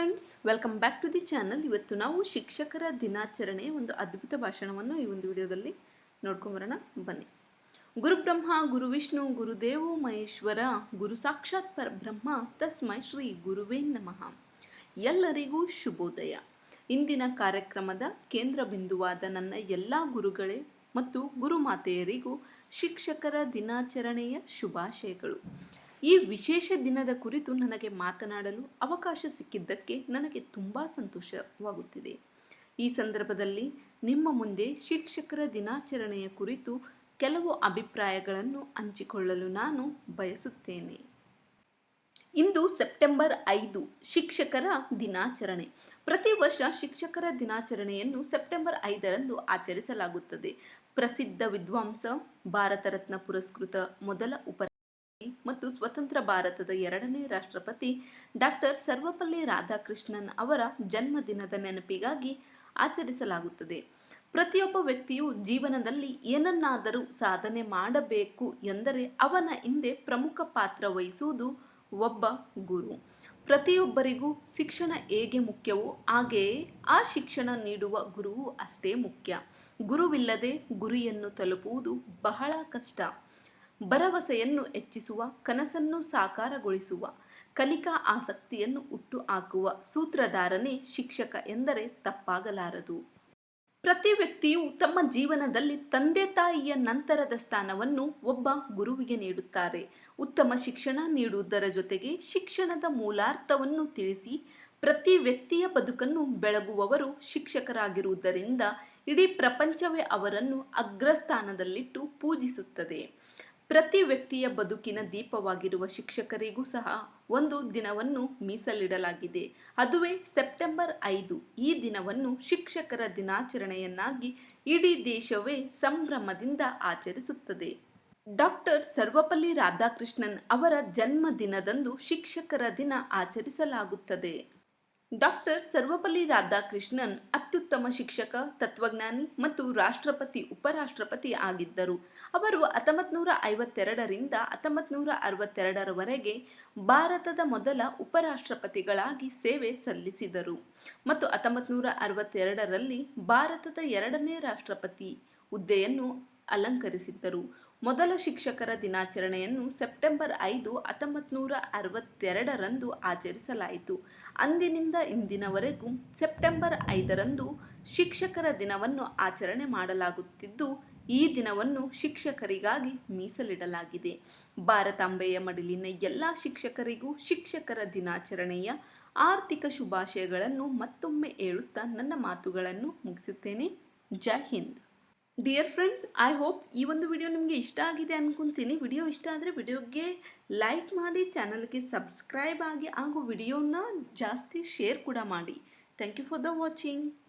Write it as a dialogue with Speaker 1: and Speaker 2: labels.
Speaker 1: Friends, welcome back to the channel. ಇವತ್ತು ನಾವು ಶಿಕ್ಷಕರ ದಿನಾಚರಣೆಯ ಒಂದು ಅದ್ಭುತ ಭಾಷಣವನ್ನು ಈ ಒಂದು ವಿಡಿಯೋದಲ್ಲಿ ನೋಡ್ಕೊಂಬರೋಣ. ಬನ್ನಿ. ಗುರುಬ್ರಹ್ಮ ಗುರು ವಿಷ್ಣು ಗುರುದೇವೋ ಮಹೇಶ್ವರ ಗುರು ಸಾಕ್ಷಾತ್ ಪರಬ್ರಹ್ಮ ತಸ್ಮೈ ಶ್ರೀ ಗುರುವೇ ನಮಃ. ಎಲ್ಲರಿಗೂ ಶುಭೋದಯ. ಇಂದಿನ ಕಾರ್ಯಕ್ರಮದ ಕೇಂದ್ರ ಬಿಂದುವಾದ ನನ್ನ ಎಲ್ಲ ಗುರುಗಳೇ ಮತ್ತು ಗುರುಮಾತೆಯರಿಗೂ ಶಿಕ್ಷಕರ ದಿನಾಚರಣೆಯ ಶುಭಾಶಯಗಳು. ಈ ವಿಶೇಷ ದಿನದ ಕುರಿತು ನನಗೆ ಮಾತನಾಡಲು ಅವಕಾಶ ಸಿಕ್ಕಿದ್ದಕ್ಕೆ ನನಗೆ ತುಂಬ ಸಂತೋಷವಾಗುತ್ತಿದೆ. ಈ ಸಂದರ್ಭದಲ್ಲಿ ನಿಮ್ಮ ಮುಂದೆ ಶಿಕ್ಷಕರ ದಿನಾಚರಣೆಯ ಕುರಿತು ಕೆಲವು ಅಭಿಪ್ರಾಯಗಳನ್ನು ಹಂಚಿಕೊಳ್ಳಲು ನಾನು ಬಯಸುತ್ತೇನೆ. ಇಂದು ಸೆಪ್ಟೆಂಬರ್ 5 ಶಿಕ್ಷಕರ ದಿನಾಚರಣೆ. ಪ್ರತಿ ವರ್ಷ ಶಿಕ್ಷಕರ ದಿನಾಚರಣೆಯನ್ನು ಸೆಪ್ಟೆಂಬರ್ 5ರಂದು ಆಚರಿಸಲಾಗುತ್ತದೆ. ಪ್ರಸಿದ್ಧ ವಿದ್ವಾಂಸ, ಭಾರತ ರತ್ನ ಪುರಸ್ಕೃತ ಮೊದಲ ಮತ್ತು ಸ್ವತಂತ್ರ ಭಾರತದ 2ನೇ ರಾಷ್ಟ್ರಪತಿ ಡಾಕ್ಟರ್ ಸರ್ವಪಲ್ಲಿ ರಾಧಾಕೃಷ್ಣನ್ ಅವರ ಜನ್ಮದಿನದ ನೆನಪಿಗಾಗಿ ಆಚರಿಸಲಾಗುತ್ತದೆ. ಪ್ರತಿಯೊಬ್ಬ ವ್ಯಕ್ತಿಯು ಜೀವನದಲ್ಲಿ ಏನನ್ನಾದರೂ ಸಾಧನೆ ಮಾಡಬೇಕು ಎಂದರೆ ಅವನ ಹಿಂದೆ ಪ್ರಮುಖ ಪಾತ್ರ ವಹಿಸುವುದು ಒಬ್ಬ ಗುರು. ಪ್ರತಿಯೊಬ್ಬರಿಗೂ ಶಿಕ್ಷಣ ಹೇಗೆ ಮುಖ್ಯವೋ ಹಾಗೆಯೇ ಆ ಶಿಕ್ಷಣ ನೀಡುವ ಗುರುವು ಅಷ್ಟೇ ಮುಖ್ಯ. ಗುರುವಿಲ್ಲದೆ ಗುರಿಯನ್ನು ತಲುಪುವುದು ಬಹಳ ಕಷ್ಟ. ಭರವಸೆಯನ್ನು ಹೆಚ್ಚಿಸುವ, ಕನಸನ್ನು ಸಾಕಾರಗೊಳಿಸುವ, ಕಲಿಕಾ ಆಸಕ್ತಿಯನ್ನು ಹುಟ್ಟುಹಾಕುವ ಸೂತ್ರಧಾರನೇ ಶಿಕ್ಷಕ ಎಂದರೆ ತಪ್ಪಾಗಲಾರದು. ಪ್ರತಿ ವ್ಯಕ್ತಿಯು ತಮ್ಮ ಜೀವನದಲ್ಲಿ ತಂದೆ ತಾಯಿಯ ನಂತರದ ಸ್ಥಾನವನ್ನು ಒಬ್ಬ ಗುರುವಿಗೆ ನೀಡುತ್ತಾರೆ. ಉತ್ತಮ ಶಿಕ್ಷಣ ನೀಡುವುದರ ಜೊತೆಗೆ ಶಿಕ್ಷಣದ ಮೂಲಾರ್ಥವನ್ನು ತಿಳಿಸಿ ಪ್ರತಿ ವ್ಯಕ್ತಿಯ ಬದುಕನ್ನು ಬೆಳಗುವವರು ಶಿಕ್ಷಕರಾಗಿರುವುದರಿಂದ ಇಡೀ ಪ್ರಪಂಚವೇ ಅವರನ್ನು ಅಗ್ರಸ್ಥಾನದಲ್ಲಿಟ್ಟು ಪೂಜಿಸುತ್ತದೆ. ಪ್ರತಿ ವ್ಯಕ್ತಿಯ ಬದುಕಿನ ದೀಪವಾಗಿರುವ ಶಿಕ್ಷಕರಿಗೂ ಸಹ ಒಂದು ದಿನವನ್ನು ಮೀಸಲಿಡಲಾಗಿದೆ. ಅದುವೇ ಸೆಪ್ಟೆಂಬರ್ 5. ಈ ದಿನವನ್ನು ಶಿಕ್ಷಕರ ದಿನಾಚರಣೆಯನ್ನಾಗಿ ಇಡೀ ದೇಶವೇ ಸಂಭ್ರಮದಿಂದ ಆಚರಿಸುತ್ತದೆ. ಡಾಕ್ಟರ್ ಸರ್ವಪಲ್ಲಿ ರಾಧಾಕೃಷ್ಣನ್ ಅವರ ಜನ್ಮ ದಿನದಂದು ಶಿಕ್ಷಕರ ದಿನ ಆಚರಿಸಲಾಗುತ್ತದೆ. ಡಾಕ್ಟರ್ ಸರ್ವಪಲ್ಲಿ ರಾಧಾಕೃಷ್ಣನ್ ಅತ್ಯುತ್ತಮ ಶಿಕ್ಷಕ, ತತ್ವಜ್ಞಾನಿ ಮತ್ತು ರಾಷ್ಟ್ರಪತಿ ಉಪರಾಷ್ಟ್ರಪತಿ ಆಗಿದ್ದರು. ಅವರು 1952ರಿಂದ 1962ರವರೆಗೆ ಭಾರತದ ಮೊದಲ ಉಪರಾಷ್ಟ್ರಪತಿಗಳಾಗಿ ಸೇವೆ ಸಲ್ಲಿಸಿದರು ಮತ್ತು 1962ರಲ್ಲಿ ಭಾರತದ 2ನೇ ರಾಷ್ಟ್ರಪತಿ ಹುದ್ದೆಯನ್ನು ಅಲಂಕರಿಸಿದ್ದರು. ಮೊದಲ ಶಿಕ್ಷಕರ ದಿನಾಚರಣೆಯನ್ನು ಸೆಪ್ಟೆಂಬರ್ 5, 1962ರಂದು ಆಚರಿಸಲಾಯಿತು. ಅಂದಿನಿಂದ ಇಂದಿನವರೆಗೂ ಸೆಪ್ಟೆಂಬರ್ 5ರಂದು ಶಿಕ್ಷಕರ ದಿನವನ್ನು ಆಚರಣೆ ಮಾಡಲಾಗುತ್ತಿದ್ದು, ಈ ದಿನವನ್ನು ಶಿಕ್ಷಕರಿಗಾಗಿ ಮೀಸಲಿಡಲಾಗಿದೆ. ಭಾರತಾಂಬೆಯ ಮಡಿಲಿನ ಎಲ್ಲ ಶಿಕ್ಷಕರಿಗೂ ಶಿಕ್ಷಕರ ದಿನಾಚರಣೆಯ ಆರ್ಥಿಕ ಶುಭಾಶಯಗಳನ್ನು ಮತ್ತೊಮ್ಮೆ ಹೇಳುತ್ತಾ ನನ್ನ ಮಾತುಗಳನ್ನು ಮುಗಿಸುತ್ತೇನೆ. ಜೈ Hind. Dear friends, I hope ಈ ಒಂದು ವಿಡಿಯೋ ನಿಮಗೆ ಇಷ್ಟ ಆಗಿದೆ ಅನ್ಕೊಂತೀನಿ. ವಿಡಿಯೋ ಇಷ್ಟ ಆದರೆ ವಿಡಿಯೋಗೆ ಲೈಕ್ ಮಾಡಿ, ಚಾನಲ್ಗೆ ಸಬ್ಸ್ಕ್ರೈಬ್ ಆಗಿ ಹಾಗೂ ವಿಡಿಯೋನ ಜಾಸ್ತಿ ಶೇರ್ ಕೂಡ ಮಾಡಿ. Thank you for the watching.